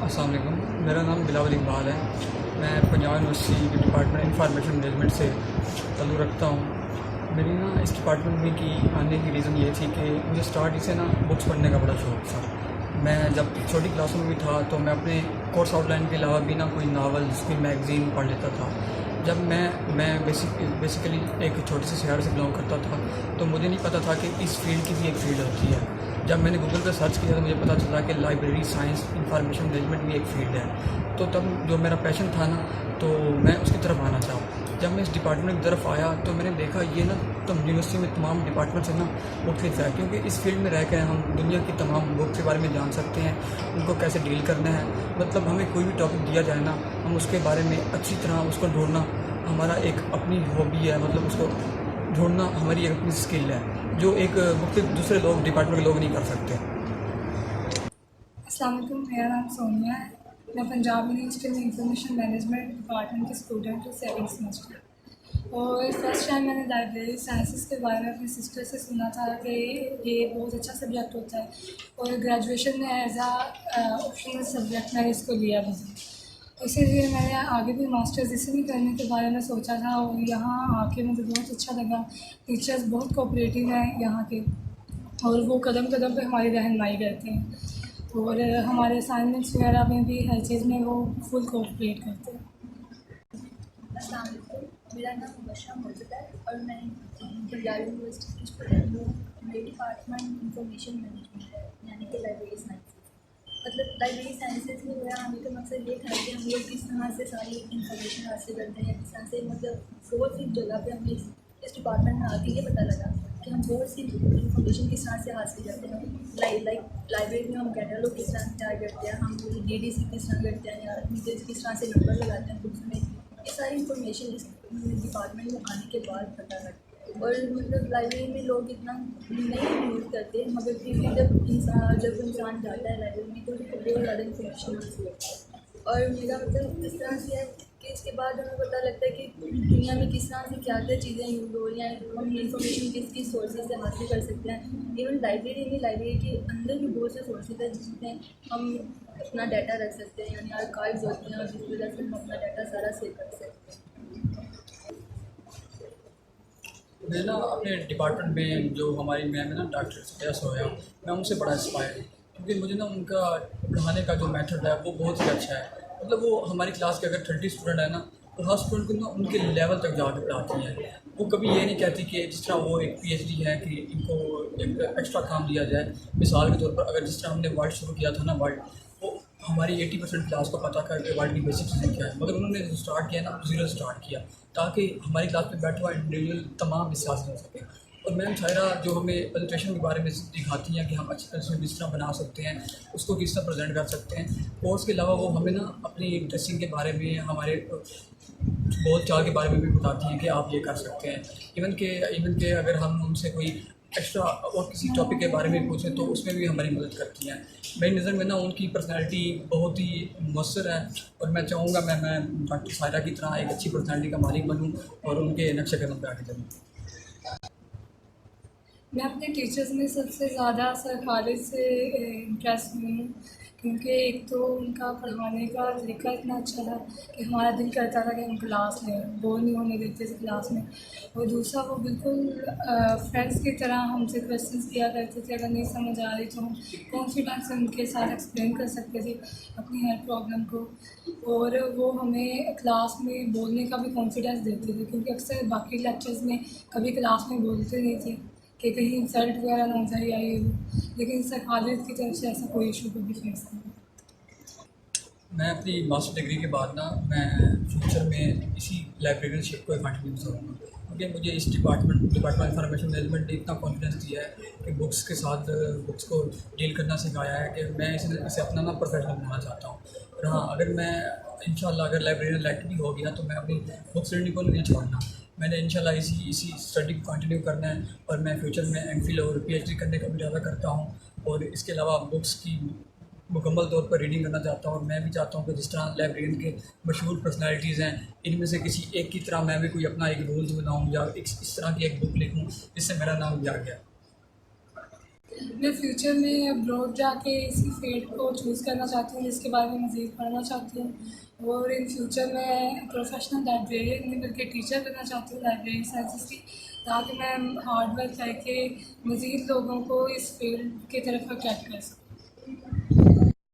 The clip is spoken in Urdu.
السلام علیکم، میرا نام بلاول اقبال ہے۔ میں پنجاب یونیورسٹی کے ڈپارٹمنٹ انفارمیشن مینجمنٹ سے تعلق رکھتا ہوں۔ میری اس ڈپارٹمنٹ میں آنے کی ریزن یہ تھی کہ مجھے اسٹارٹ سے بکس پڑھنے کا بڑا شوق تھا۔ میں جب چھوٹی کلاسوں میں بھی تھا تو میں اپنے کورس آؤٹ لائن کے علاوہ بھی کوئی ناولز، کوئی میگزین پڑھ لیتا تھا۔ جب میں بیسیکلی ایک چھوٹے سے شہر سے بلانگ کرتا تھا تو مجھے نہیں پتہ تھا کہ اس فیلڈ کی بھی ایک فیلڈ ہوتی ہے۔ جب میں نے گوگل پہ سرچ کیا تو مجھے پتہ چلا کہ لائبریری سائنس انفارمیشن مینجمنٹ بھی ایک فیلڈ ہے۔ تو تب جو میرا پیشن تھا تو میں اس کی طرف آنا چاہا۔ جب میں اس ڈپارٹمنٹ کی طرف آیا تو میں نے دیکھا یہ تو یونیورسٹی میں تمام ڈپارٹمنٹ سے مختلف ہے، کیونکہ اس فیلڈ میں رہ کے ہم دنیا کی تمام بک کے بارے میں جان سکتے ہیں، ان کو کیسے ڈیل کرنا ہے۔ مطلب ہمیں کوئی بھی ٹاپک دیا جائے ہم اس کے بارے میں اچھی طرح اس کو ڈھونڈنا ہمارا ایک اپنی ہابی ہے، مطلب اس کو ڈھونڈنا ہماری ایک اپنی اسکل ہے جو ایک مختلف دوسرے ڈپارٹمنٹ کے لوگ نہیں کر سکتے۔ السلام علیکم، میرا نام سونیا ہے۔ میں پنجاب یونیورسٹی میں انفارمیشن مینجمنٹ ڈپارٹمنٹ کی اسٹوڈنٹ ہوں، 7 سیمسٹر۔ اور فرسٹ ٹائم میں نے لائبریری سائنسز کے بارے میں اپنی سسٹر سے سنا تھا کہ یہ بہت اچھا سبجیکٹ ہوتا ہے، اور گریجویشن میں ایز آپشنل سبجیکٹ میں نے اس کو لیا بھی۔ اسی لیے میں نے آگے بھی ماسٹرز اسی میں کرنے کے بارے میں سوچا تھا، اور یہاں آ کے مجھے بہت اچھا لگا۔ ٹیچرز بہت کوآپریٹیو ہیں یہاں کے، اور وہ قدم قدم پہ ہماری رہنمائی کرتے ہیں، اور ہمارے اسائنمنٹس وغیرہ میں بھی ہر چیز میں وہ فل کوآپریٹ کرتے ہیں۔ السلام علیکم، میرا نام مبشرہ مرتضی ہے اور میں پنجاب یونیورسٹی کی اسٹوڈنٹ ہوں۔ میری ڈپارٹمنٹ انفارمیشن مینجمنٹ ہے، یعنی کہ لائبریری سائنسز۔ مطلب لائبریری سائنسز میں میرا آنے کا مقصد یہ تھا کہ ہم لوگ کس طرح سے ساری انفارمیشن حاصل کرتے ہیں، یا کس طرح سے مطلب بہت سی جگہ پہ ہمیں اس ڈپارٹمنٹ میں آ کے یہ پتہ لگا کہ ہم بہت سی انفارمیشن کس طرح سے حاصل کرتے ہیں۔ لائبریری میں ہم کیٹالوگ کس طرح سے تیار کرتے ہیں، ہم پوری ڈی سی کس طرح کرتے ہیں، یا کس طرح سے نمبر لگاتے ہیں بکس میں، یہ ساری انفارمیشن اس ڈپارٹمنٹ میں آنے کے بعد پتہ لگا۔ اور مطلب لائبریری میں لوگ اتنا نہیں یوز کرتے، مگر پھر بھی جب انسان جاتا ہے لائبریری میں تو اس کو بہت زیادہ انفارمیشن حاصل ہوتی ہے۔ اور میرا مطلب اس طرح سے ہے کہ اس کے بعد ہمیں پتہ لگتا ہے کہ دنیا میں کس طرح سے کیا کیا چیزیں یوز ہو رہی ہیں، ہم انفارمیشن کس سورسز سے حاصل کر سکتے ہیں۔ ایون لائبریری کے اندر بھی بہت سے سورسز ہیں جس میں ہم اپنا ڈیٹا رکھ سکتے ہیں، یعنی آرکائیوز ہوتے ہیں، اور جس وجہ سے ہم اپنا ڈیٹا سارا سیو کر سکتے ہیں۔ میں اپنے ڈپارٹمنٹ میں جو ہماری میم ہے ڈاکٹر سفیہ سویا، میں ان سے بڑا انسپائر ہوں، کیونکہ مجھے ان کا پڑھانے کا جو میتھڈ ہے وہ بہت ہی اچھا ہے۔ مطلب وہ ہماری کلاس کے اگر 30 اسٹوڈنٹ ہیں تو ہر اسٹوڈنٹ کو ان کے لیول تک جا کے پڑھاتی ہیں۔ وہ کبھی یہ نہیں کہتی کہ جس طرح وہ ایک PhD ہے کہ ان کو ایک ایکسٹرا کام دیا جائے۔ مثال کے طور پر اگر جس طرح ہم نے ورڈ شروع کیا تھا ورڈ، وہ ہماری 80% کلاس کو پتہ کر کے ورڈ کی بیسک چیزیں کیا ہے، مگر انہوں نے جو اسٹارٹ کیا زیرو اسٹارٹ کیا، تاکہ ہماری کلاس میں بیٹھا ہوا انڈیویجول تمام حصہ حاصل ہو سکے۔ اور میم شاعرہ جو ہمیں پریزنٹیشن کے بارے میں دکھاتی ہیں کہ ہم اچھی طرح سے کس طرح بنا سکتے ہیں، اس کو کس طرح پریزنٹ کر سکتے ہیں۔ اور اس کے علاوہ وہ ہمیں اپنی ڈریسنگ کے بارے میں، ہمارے بول چال کے بارے میں بھی بتاتی ہیں کہ آپ یہ کر سکتے ہیں۔ ایون کہ اگر ہم ان سے کوئی ایکسٹرا اور کسی ٹاپک کے بارے میں پوچھیں تو اس میں بھی ہماری مدد کرتی ہیں۔ میری نظر میں ان کی پرسنالٹی بہت ہی مؤثر ہے، اور میں چاہوں گا میں ڈاکٹر سائرہ کی طرح ایک اچھی پرسنالٹی کا مالک بنوں اور ان کے نقش قدم پہ آگے چلوں۔ میں اپنے ٹیچرز میں سب سے زیادہ سر خالد سے امپریس ہوئی ہوں، کیونکہ ایک تو ان کا پڑھانے کا طریقہ اتنا اچھا تھا کہ ہمارا دل کرتا تھا کہ ہم کلاس لیں، بور نہیں ہونے دیتے تھے کلاس میں۔ اور دوسرا وہ بالکل فرینڈس کی طرح ہم سے کویسچنس کیا کرتے تھے، اگر نہیں سمجھ آ رہی تو ہم کانفیڈنس سے ان کے ساتھ ایکسپلین کر سکتے تھے اپنی ہر پرابلم کو۔ اور وہ ہمیں کلاس میں بولنے کا بھی کانفیڈنس دیتے تھے، کیونکہ اکثر باقی لیکچرز میں کبھی کلاس میں بولتے نہیں تھے کہ کہیں انسلٹ وغیرہ نہ جائے یا یہ ہو، لیکن سر خالد کی طرف سے ایسا کوئی ایشو کبھی فیس نہیں۔ میں اپنی ماسٹر ڈگری کے بعد میں فیوچر میں اسی لائبریرین شپ کو کنٹینیو کروں گا، کیونکہ مجھے اس ڈپارٹمنٹ انفارمیشن مینجمنٹ نے اتنا کانفیڈنس دیا ہے کہ بکس کے ساتھ بکس کو ڈیل کرنا سکھایا ہے کہ میں اسے اپنا پروفیشنل بنانا چاہتا ہوں۔ اور ہاں، اگر میں انشاءاللہ اگر لائبریرین الیکٹ بھی ہو گیا تو میں اپنی بکس ریڈنگ کو نہیں چھوڑنا، میں نے انشاءاللہ اسی اسٹڈی کو کنٹینیو کرنا ہے، اور میں فیوچر میں MPhil اور PhD کرنے کا بھی ارادہ کرتا ہوں، اور اس کے علاوہ بکس کی مکمل طور پر ریڈنگ کرنا چاہتا ہوں۔ اور میں بھی چاہتا ہوں کہ جس طرح لائبریرین کے مشہور پرسنالٹیز ہیں، ان میں سے کسی ایک کی طرح میں بھی کوئی اپنا ایک رولز بناؤں یا اس طرح کی ایک بک لکھوں جس سے میرا نام بھی آ گیا۔ میں فیوچر میں ابروڈ جا کے اسی فیلڈ کو چوز کرنا چاہتی ہوں، جس کے بارے میں مزید پڑھنا چاہتی ہوں، اور ان فیوچر میں پروفیشنل لائبریرین نہیں بلکہ ٹیچر بننا چاہتی ہوں لائبریری سائنسز کی، تاکہ میں ہارڈ ورک کر کے مزید لوگوں کو اس فیلڈ کی طرف اٹریکٹ کر سکوں۔